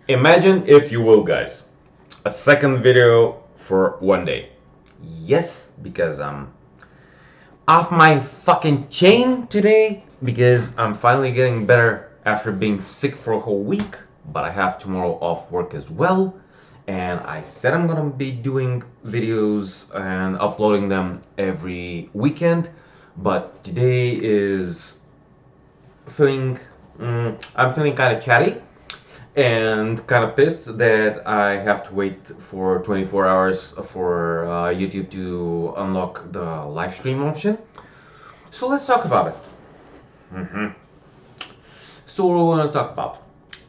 Imagine, if you will, guys, a second video for one day. Yes, because I'm off my fucking chain today because I'm finally getting better after being sick for a whole week, but I have tomorrow off work as well. And I said I'm gonna be doing videos and uploading them every weekend, but today is feeling I'm feeling kind of chatty and kind of pissed that I have to wait for 24 hours for YouTube to unlock the live stream option. So let's talk about it. So what we're going to talk about?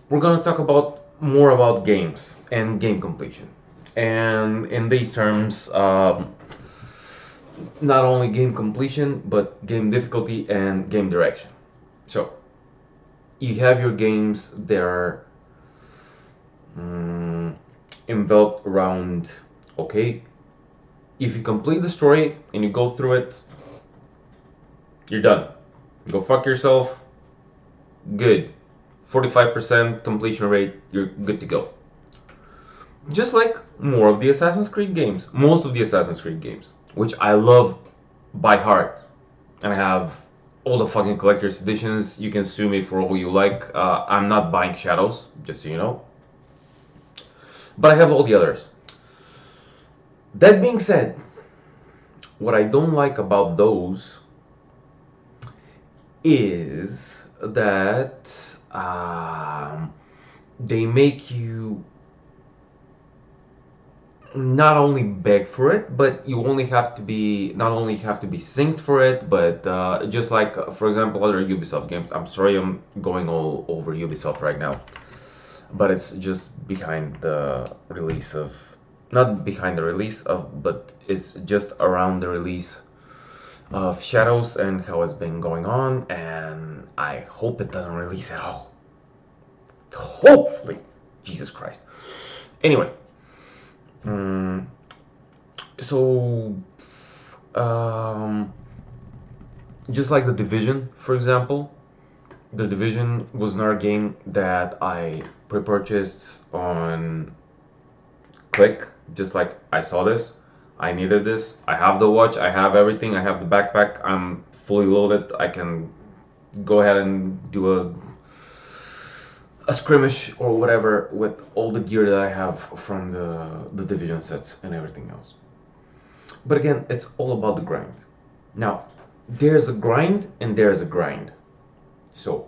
We're going to talk about more about games and game completion. And in these terms, not only game completion, but game difficulty and game direction. So you have your games that are enveloped around, okay, if you complete the story and you go through it, you're done. Go fuck yourself. Good. 45% completion rate, you're good to go. Just like more of the Assassin's Creed games, most of the Assassin's Creed games, which I love by heart. And I have all the fucking collector's editions. You can sue me for all you like. I'm not buying Shadows, just so you know. But I have all the others. That being said, what I don't like about those is that they make you not only beg for it, but you only have to be not only have to be synced for it, but just like for example other Ubisoft games. I'm sorry I'm going all over Ubisoft right now, but it's just behind the release of not behind the release of, but it's just around the release of Shadows and how it's been going on, and I hope it doesn't release at all. Hopefully, Jesus Christ. Anyway, so just like The Division, for example, The Division was another game that I pre-purchased on Click. Just like I saw this, I needed this. I have the watch, I have everything, I have the backpack, I'm fully loaded. I can go ahead and do a skirmish or whatever with all the gear that I have from the Division sets and everything else. But again, it's all about the grind. Now, there's a grind and there's a grind. So,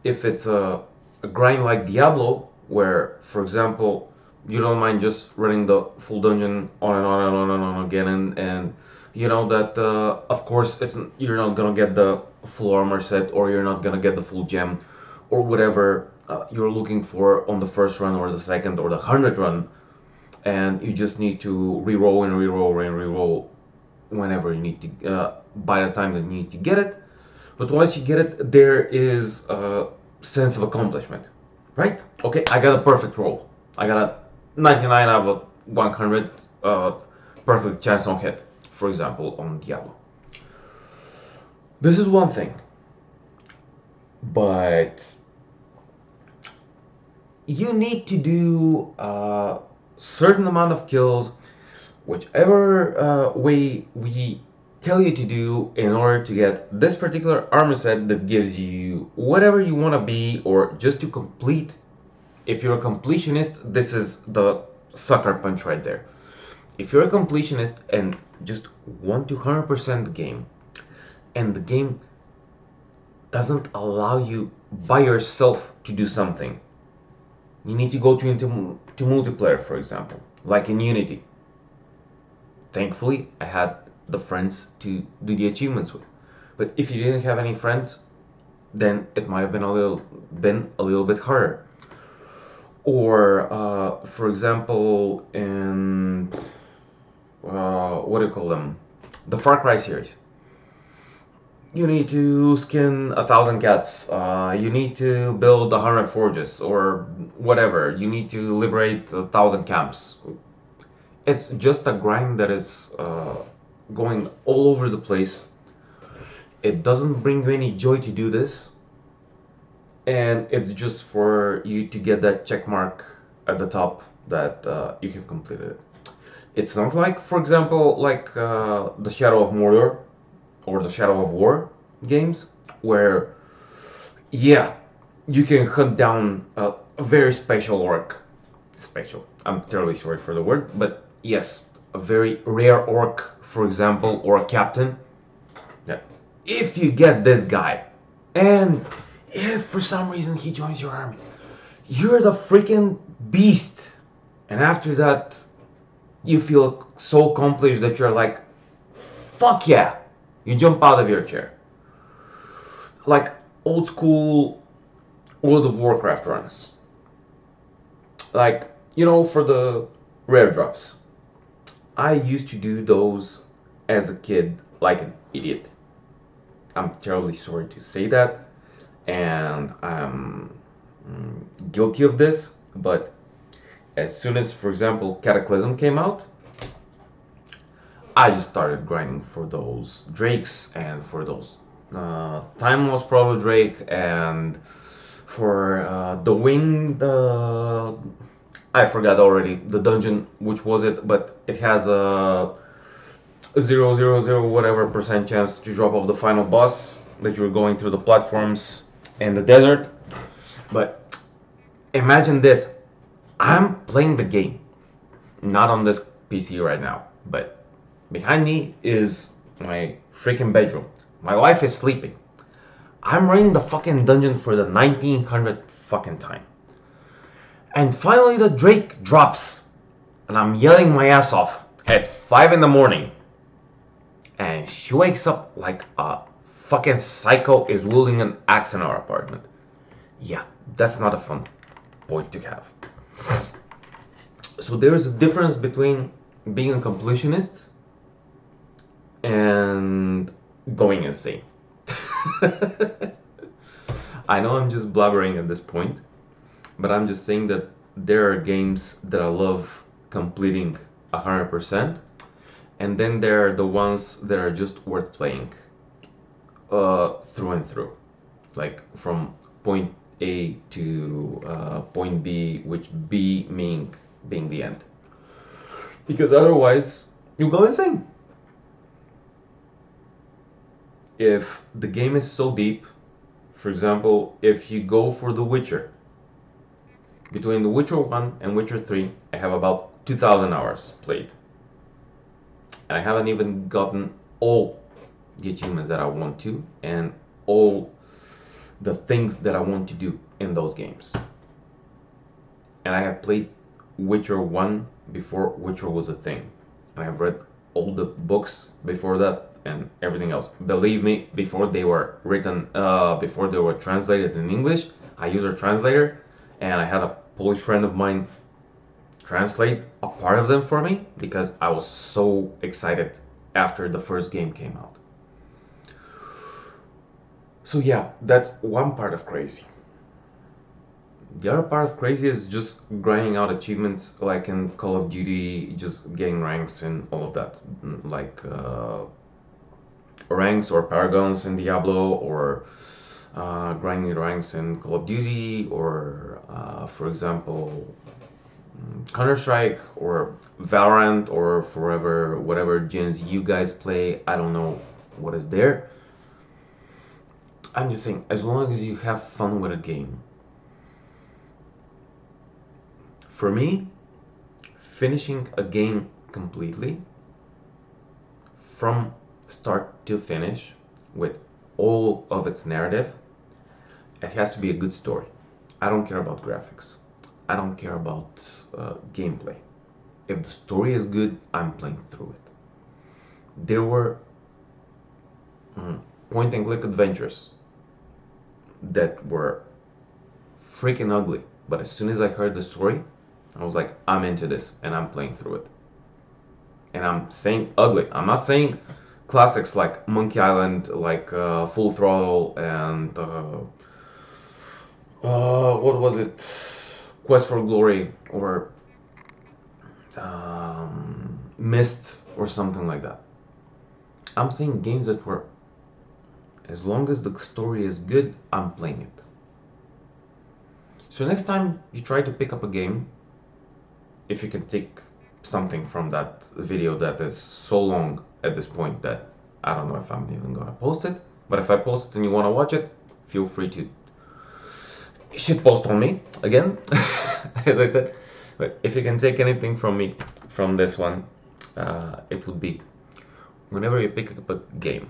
if it's a grind like Diablo, where, for example, you don't mind just running the full dungeon on and on and on and on again, and you know that of course you're not gonna get the full armor set, or you're not gonna get the full gem, or whatever you're looking for on the first run or the second or the 100th run, and you just need to re-roll and re-roll and re-roll whenever you need to, by the time that you need to get it. But once you get it, there is a sense of accomplishment, right? Okay, I got a perfect roll. I got a 99 out of 100 perfect chance on hit, for example, on Diablo. This is one thing, but you need to do a certain amount of kills, whichever way we tell you to do, in order to get this particular armor set that gives you whatever you want to be, or just to complete. If you're a completionist, this is the sucker punch right there. If you're a completionist and just want to 100% the game, and the game doesn't allow you by yourself to do something, you need to go to multiplayer, for example, like in Unity. Thankfully, I had the friends to do the achievements with. But if you didn't have any friends, then it might have been a little bit harder. Or, for example, in what do you call them? The Far Cry series. You need to skin 1,000 cats. You need to build 100 forges, or whatever. You need to liberate 1,000 camps. It's just a grind that is going all over the place. It doesn't bring you any joy to do this, and it's just for you to get that check mark at the top that you have completed it. It's not like, for example, like the Shadow of Mordor or the Shadow of War games, where, yeah, you can hunt down a very special orc. Special. I'm terribly sorry for the word, but yes, a very rare orc, for example, or a captain. Yeah. If you get this guy, and if for some reason he joins your army, you're the freaking beast. And after that, you feel so accomplished that you're like, fuck yeah. You jump out of your chair. Like old school World of Warcraft runs. Like, for the rare drops. I used to do those as a kid like an idiot. I'm terribly sorry to say that, and I'm guilty of this, but as soon as, for example, Cataclysm came out, I just started grinding for those drakes and for those Time Lost Proto Drake and for the winged. I forgot already the dungeon, which was it, but it has a 0.000 whatever percent chance to drop off the final boss that you're going through the platforms in the desert. But imagine this: I'm playing the game, not on this PC right now, but behind me is my freaking bedroom. My wife is sleeping. I'm running the fucking dungeon for the 1900th fucking time. And finally the Drake drops, and I'm yelling my ass off at 5 in the morning. And she wakes up like a fucking psycho is wielding an axe in our apartment. Yeah, that's not a fun point to have. So there is a difference between being a completionist and going insane. I know I'm just blabbering at this point, but I'm just saying that there are games that I love completing 100%, and then there are the ones that are just worth playing through and through, like from point A to point B, which B being the end. Because otherwise, you go insane. If the game is so deep, for example, if you go for The Witcher, between The Witcher 1 and Witcher 3, I have about 2,000 hours played. And I haven't even gotten all the achievements that I want to, and all the things that I want to do in those games. And I have played Witcher 1 before Witcher was a thing. And I've read all the books before that and everything else. Believe me, before they were written, before they were translated in English, I used a translator, and I had a Polish friend of mine translate a part of them for me because I was so excited after the first game came out. So yeah, that's one part of crazy. The other part of crazy is just grinding out achievements like in Call of Duty, just getting ranks and all of that. Like ranks or paragons in Diablo, or grinding ranks in Call of Duty, or for example, Counter-Strike or Valorant, or forever, whatever gens you guys play. I don't know what is there. I'm just saying, as long as you have fun with a game. For me, finishing a game completely, from start to finish, with all of its narrative, it has to be a good story. I don't care about graphics. I don't care about gameplay. If the story is good, I'm playing through it. There were point and click adventures that were freaking ugly, but as soon as I heard the story, I was like, I'm into this, and I'm playing through it. And I'm saying ugly. I'm not saying classics like Monkey Island, like Full Throttle, and what was it? Quest for Glory, or Myst, or something like that. I'm saying games that were, as long as the story is good, I'm playing it. So next time you try to pick up a game if you can take something from that video that is so long at this point that I don't know if I'm even gonna post it, but if I post it and you want to watch it, feel free to shit post on me again, as I said. But if you can take anything from me from this one, it would be whenever you pick up a game,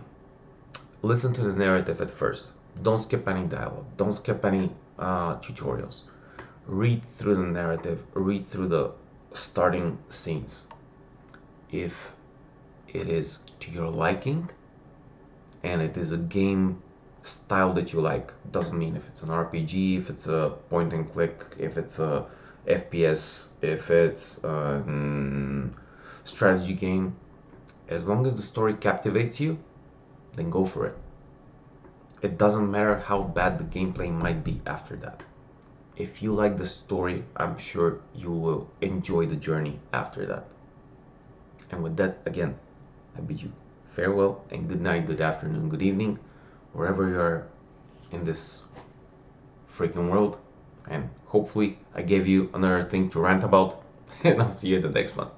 listen to the narrative at first. Don't skip any dialogue. Don't skip any tutorials. Read through the narrative. Read through the starting scenes. If it is to your liking and it is a game style that you like, doesn't mean if it's an RPG, if it's a point and click, if it's a FPS, if it's a strategy game, as long as the story captivates you, then go for it. It doesn't matter how bad the gameplay might be after that. If you like the story, I'm sure you will enjoy the journey after that. And with that, again, I bid you farewell and good night, good afternoon, good evening, wherever you are in this freaking world. And hopefully I gave you another thing to rant about, and I'll see you in the next one.